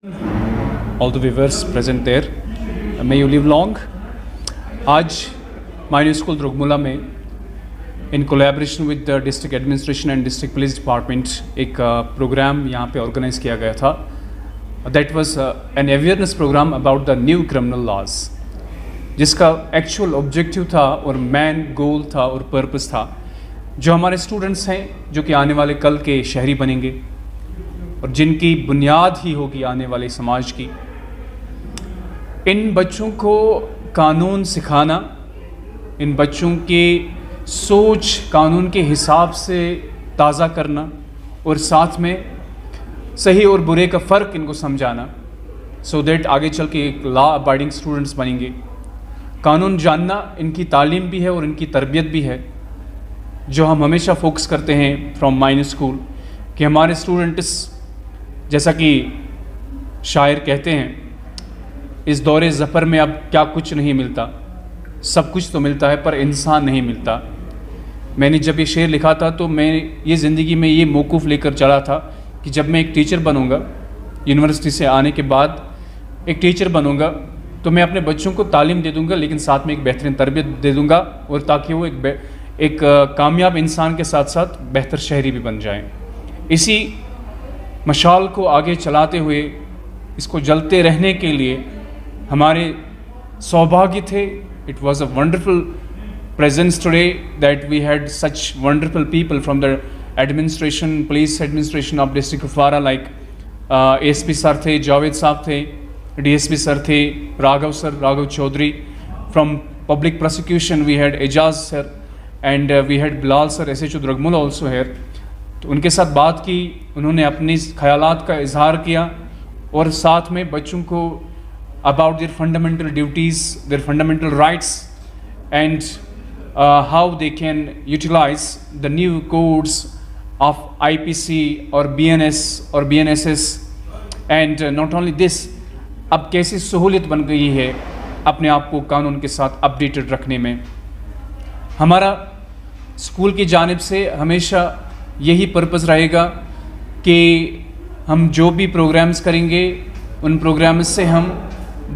all the viewers present there. May you live long. आज माइनर school Drugmulla में in collaboration with the district administration and district police department एक programme यहाँ पे organise किया गया था. That was an awareness programme about the new criminal laws, जिसका एक्चुअल ऑब्जेक्टिव था और मेन गोल था और पर्पस था जो हमारे स्टूडेंट्स हैं जो कि आने वाले कल के शहरी बनेंगे और जिनकी बुनियाद ही होगी आने वाले समाज की. इन बच्चों को कानून सिखाना, इन बच्चों की सोच कानून के हिसाब से ताज़ा करना और साथ में सही और बुरे का फ़र्क इनको समझाना, सो दैट आगे चल के एक लॉ अबाइडिंग स्टूडेंट्स बनेंगे. कानून जानना इनकी तालीम भी है और इनकी तरबियत भी है, जो हम हमेशा फोकस करते हैं फ्रॉम माइनर स्कूल कि हमारे स्टूडेंट्स, जैसा कि शायर कहते हैं, इस दौरे ज़फ़र में अब क्या कुछ नहीं मिलता, सब कुछ तो मिलता है पर इंसान नहीं मिलता. मैंने जब ये शेर लिखा था तो मैं ये ज़िंदगी में ये मौक़ूफ़ लेकर चला था कि जब मैं एक टीचर बनूंगा, यूनिवर्सिटी से आने के बाद एक टीचर बनूंगा, तो मैं अपने बच्चों को तालीम दे दूंगा लेकिन साथ में एक बेहतरीन तरबियत दे दूंगा, और ताकि वो एक कामयाब इंसान के साथ साथ बेहतर शहरी भी बन जाएं. इसी मशाल को आगे चलाते हुए इसको जलते रहने के लिए हमारे सौभाग्य थे. It was a wonderful presence today that we had such wonderful people from the administration, police administration of district Kupwara, like SP sir थे, जावेद साहब थे, डीएसपी सर थे, Raghav Chaudhary. From public prosecution we had Ejaz sir and we had Bilal sir, SHO Drugmulla also here. तो उनके साथ बात की, उन्होंने अपनी ख्यालात का इजहार किया और साथ में बच्चों को about their fundamental duties, their fundamental rights, and how they can utilize the new codes of IPC or BNS or BNSS. And not only this, अब कैसी सहूलियत बन गई है अपने आप को कानून के साथ अपडेटेड रखने में. हमारा स्कूल की जानिब से हमेशा यही पर्पस रहेगा कि हम जो भी प्रोग्राम्स करेंगे उन प्रोग्राम्स से हम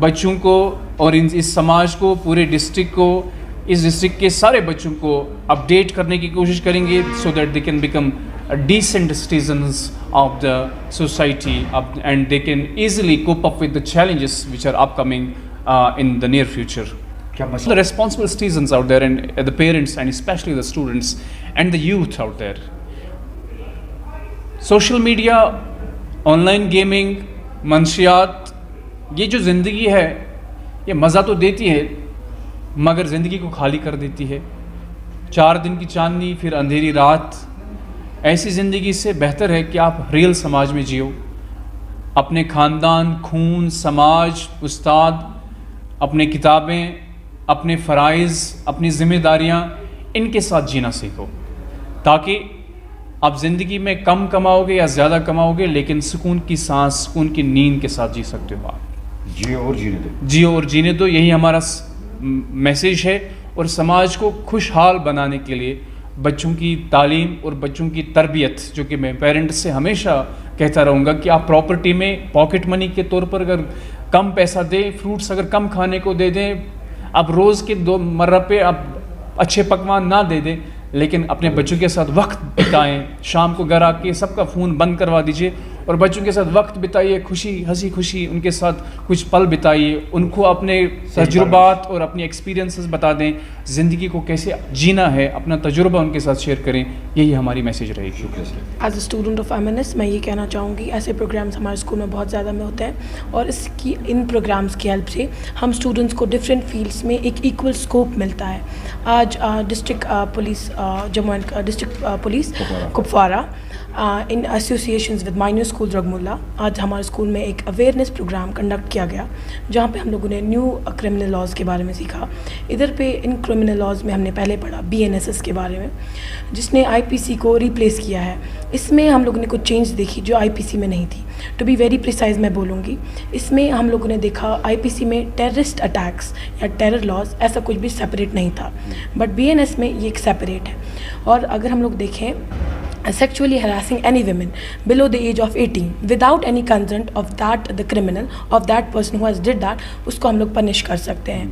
बच्चों को और इस समाज को, पूरे डिस्ट्रिक्ट को, इस डिस्ट्रिक्ट के सारे बच्चों को अपडेट करने की कोशिश करेंगे, so that they can become decent citizens of the society and they can easily cope up with the challenges which are upcoming in the near future. The responsible citizens out there and the parents and especially the students and the youth out there. Social media, online gaming, मंशियात, ये जो ज़िंदगी है ये मज़ा तो देती है मगर ज़िंदगी को खाली कर देती है. 4 दिन की चांदनी फिर अंधेरी रात. ऐसी ज़िंदगी से बेहतर है कि आप रियल समाज में जियो, अपने ख़ानदान, खून, समाज, उस्ताद, अपने किताबें, अपने फ़राइज़, अपनी ज़िम्मेदारियाँ, इनके साथ जीना सीखो, ताकि आप ज़िंदगी में कम कमाओगे या ज़्यादा कमाओगे लेकिन सुकून की सांस, सुकून की नींद के साथ जी सकते हो. आप जियो और जीने दो. यही हमारा मैसेज है. और समाज को खुशहाल बनाने के लिए बच्चों की तालीम और बच्चों की तरबियत, जो कि मैं पेरेंट्स से हमेशा कहता रहूँगा कि आप प्रॉपर्टी में पॉकेट मनी के तौर पर अगर कम पैसा दें, फ्रूट्स अगर कम खाने को दे दें, आप रोज़ के 2 मर्रा पे आप अच्छे पकवान ना दे दें, लेकिन अपने बच्चों के साथ वक्त बिताएं. शाम को घर आके सबका फ़ोन बंद करवा दीजिए और बच्चों के साथ वक्त बिताइए, हंसी खुशी उनके साथ कुछ पल बिताइए, उनको अपने तजुर्बात और अपने एक्सपीरियंसेस बता दें, ज़िंदगी को कैसे जीना है, अपना तजुर्बा उनके साथ शेयर करें. यही हमारी मैसेज रहेगी. As a student of MNS मैं ये कहना चाहूँगी, ऐसे प्रोग्राम्स हमारे स्कूल में बहुत ज़्यादा में होते हैं और इन प्रोग्राम्स की हेल्प से हम स्टूडेंट्स को डिफरेंट फील्ड्स में एक इक्वल स्कोप मिलता है. आज district police Jammu and district police Kupwara in associations with minor school Drugmulla, आज हमारे स्कूल में एक अवेयरनेस प्रोग्राम कंडक्ट किया गया जहाँ पे हम लोगों ने न्यू क्रिमिनल लॉज के बारे में सीखा. इधर पे इन क्रिमिनल लॉज में हमने पहले पढ़ा BNSS के बारे में, जिसने IPC को रिप्लेस किया है. इसमें हम लोगों ने कुछ चेंज देखी जो IPC में नहीं थी. टू बी वेरी प्रिसाइज मैं बोलूँगी, इसमें हम लोगों ने देखा IPC में टेररिस्ट अटैक्स या टेरर लॉज ऐसा कुछ भी सेपरेट नहीं था, बट BNS में ये एक सेपरेट है. और अगर हम लोग देखें sexually harassing any women below the age of 18 without any consent of that the criminal of that person who has did that, उसको हम लोग पनिश कर सकते हैं.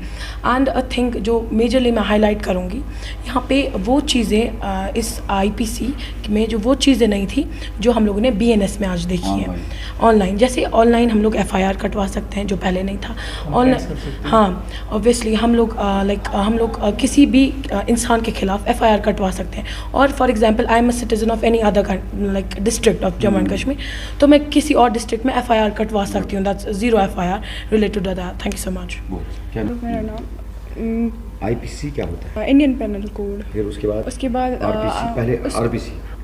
एंड अ थिंक जो मेजरली मैं हाईलाइट करूँगी यहाँ पे वो चीज़ें इस IPC में जो वो चीज़ें नहीं थी जो हम लोगों ने BNS में आज देखी है ऑनलाइन. जैसे ऑनलाइन हम लोग FIR कटवा सकते हैं जो पहले नहीं था ऑनलाइन. हाँ, ऑब्वियसली हम लोग हम लोग किसी भी इंसान के खिलाफ FIR कटवा सकते हैं. और for example I am a citizen of any other district of Jammu and Kashmir, तो मैं किसी और डिस्ट्रिक्ट में FIR कटवा सकती हूँ. That's 0 FIR related to that. Thank you so much. मेरा नाम IPC क्या होता है? Indian penal code. फिर उसके बाद RPC, पहले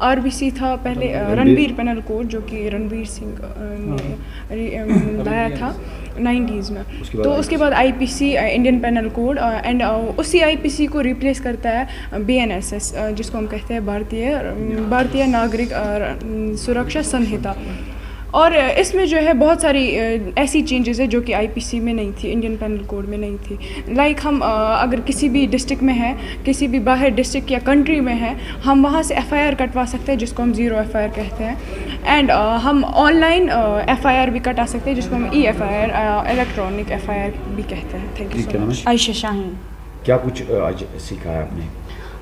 RBC था पहले. रणवीर पेनल कोड जो कि रणवीर सिंह ने लाया था 90s में. तो उसके बाद IPC Indian penal code and उसी IPC को रिप्लेस करता है BNSS जिसको हम कहते हैं भारतीय नागरिक सुरक्षा संहिता. और इसमें जो है बहुत सारी ऐसी चेंजेस है जो कि IPC में नहीं थी, इंडियन पेनल कोड में नहीं थी. लाइक हम अगर किसी भी डिस्ट्रिक्ट में है, किसी भी बाहर डिस्ट्रिक्ट या कंट्री में है, हम वहाँ से FIR कटवा सकते हैं जिसको हम 0 FIR कहते हैं. एंड हम ऑनलाइन FIR भी कटा सकते हैं जिसको हम EFIR इलेक्ट्रॉनिक FIR भी कहते हैं. Thank you so much. Ayesha Shaheen. क्या कुछ आज सीखा है आपने?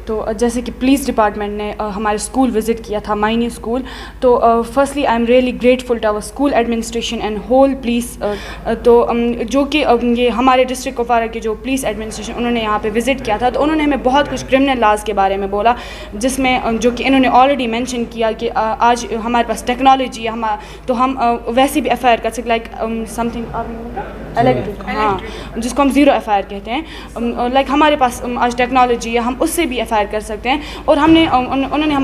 तो जैसे कि पुलिस डिपार्टमेंट ने हमारे स्कूल विज़िट किया था, माइनी स्कूल. तो firstly I am really grateful to our school administration and whole police. तो जो कि ये हमारे डिस्ट्रिक्ट कुपवारा के जो पुलिस एडमिनिस्ट्रेशन उन्होंने यहाँ पे विज़िट किया था, तो उन्होंने हमें बहुत कुछ क्रिमिनल लॉज के बारे में बोला, जिसमें जो कि इन्होंने ऑलरेडी मेंशन किया कि आज हमारे पास टेक्नोलॉजी है, तो हम वैसे भी FIR कर सकते, लाइक समथिंग इलेक्ट्रिक, हाँ, जिसको हम 0 FIR कहते हैं. लाइक हमारे पास आज टेक्नोलॉजी है, हम उससे भी FIR कर सकते हैं. और उन्होंने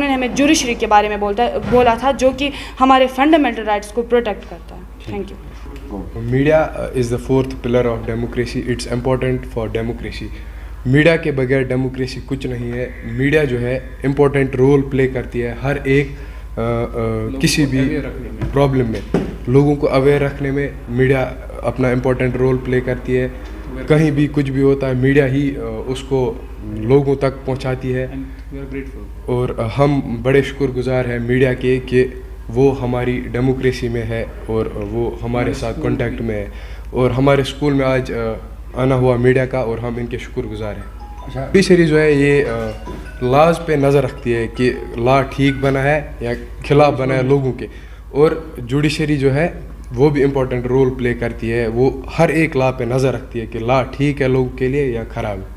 हमें जुडिशरी के बारे में बोला था जो कि हमारे फंडामेंटल राइट्स को प्रोटेक्ट करता है. Thank you. Media is the 4th pillar of democracy. It's important for democracy. Media के बगैर डेमोक्रेसी कुछ नहीं है. मीडिया जो है इम्पोर्टेंट रोल प्ले करती है हर एक किसी भी प्रॉब्लम में. लोगों को अवेयर रखने में मीडिया अपना इम्पोर्टेंट रोल प्ले करती है. कहीं भी कुछ भी होता है मीडिया ही उसको लोगों तक पहुंचाती है. और हम बड़े शुक्रगुजार हैं मीडिया के कि वो हमारी डेमोक्रेसी में है और वो हमारे साथ कांटेक्ट में है. और हमारे स्कूल में आज आना हुआ मीडिया का और हम इनके शुक्रगुजार हैं. जुडिशरी जो है ये लॉज पे नज़र रखती है कि लॉ ठीक बना है या खिलाफ बना है लोगों के. और जुडिशरी जो है वो भी इम्पोर्टेंट रोल प्ले करती है. वो हर एक लॉ पे नज़र रखती है कि लॉ ठीक है लोगों के लिए या ख़राब है.